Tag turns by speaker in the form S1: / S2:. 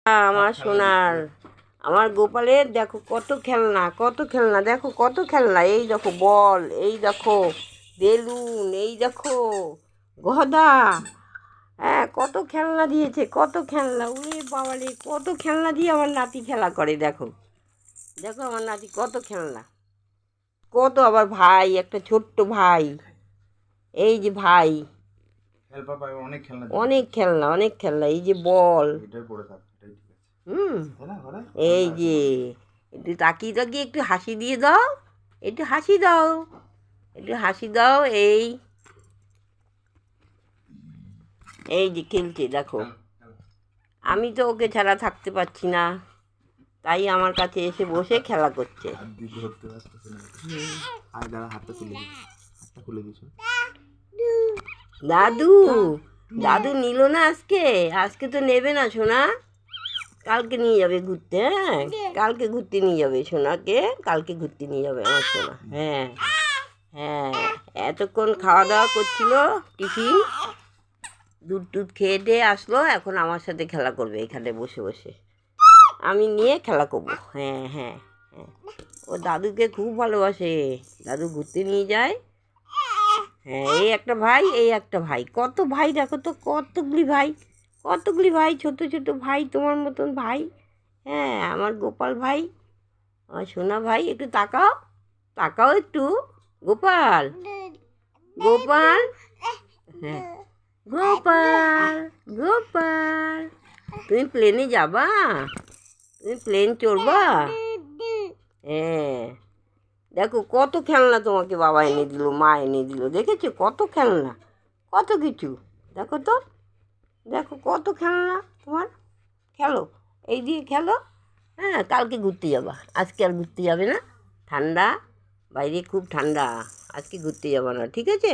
S1: আমার সোনার, আমার গোপালের দেখো কত খেলনা, কত খেলনা, দেখো কত খেলনা। এই দেখো বল, এই দেখো বেলুন, এই দেখো গদা। হ্যাঁ, কত খেলনা দিয়েছে, কত খেলনা। উরে বাবারে, কত খেলনা দিয়ে আমার নাতি খেলা করে। দেখো দেখো আমার নাতি কত খেলনা, কত। আবার ভাই, একটা ছোট্ট ভাই, এই যে ভাই, অনেক খেলনা, অনেক খেলনা। এই যে বল, এই যে একটু তাকিয়ে তাকিয়ে একটু হাসি দিয়ে দাও, একটু হাসি দাও, একটু হাসি দাও। এই যে খেলছে দেখো। আমি তো ওকে ছাড়া থাকতে পারছি না, তাই আমার কাছে এসে বসে খেলা করছে। দাদু, দাদু নিল না আজকে, আজকে তো নেবে না সোনা। কালকে নিয়ে যাবে ঘুরতে। হ্যাঁ, কালকে ঘুরতে নিয়ে যাবে সোনাকে, কালকে ঘুরতে নিয়ে যাবে আমার সোনা। হ্যাঁ হ্যাঁ, এতক্ষণ খাওয়া দাওয়া করছিল, টিফিন দুধ টুধ খেয়ে টেয়ে আসলো, এখন আমার সাথে খেলা করবে এখানে বসে বসে। আমি নিয়ে খেলা করবো। হ্যাঁ হ্যাঁ হ্যাঁ, ও দাদুকে খুব ভালোবাসে, দাদু ঘুরতে নিয়ে যায়। হ্যাঁ, এই একটা ভাই, এই একটা ভাই, কত ভাই দেখো তো, কতগুলি ভাই, কতগুলি ভাই, ছোট ছোট ভাই, তোমার মতন ভাই। হ্যাঁ, আমার গোপাল ভাই, আমার সোনা ভাই। একটু তাকাও, তাকাও একটু। গোপাল, গোপাল, হ্যাঁ গোপাল, গোপাল, তুমি প্লেনে যাবা? তুমি প্লেন চড়বা? হ্যাঁ, দেখো কত খেলনা তোমাকে বাবা এনে দিল, মা এনে দিল। দেখেছো কত খেলনা, কত কিছু। দেখো তো, দেখো কত খেলনা তোমার। খেলো, এই দিয়ে খেলো। হ্যাঁ, কালকে ঘুরতে যাবা, আজকে আর ঘুরতে যাবে না। ঠান্ডা, বাইরে খুব ঠান্ডা, আজকে ঘুরতে যাবো না, ঠিক আছে?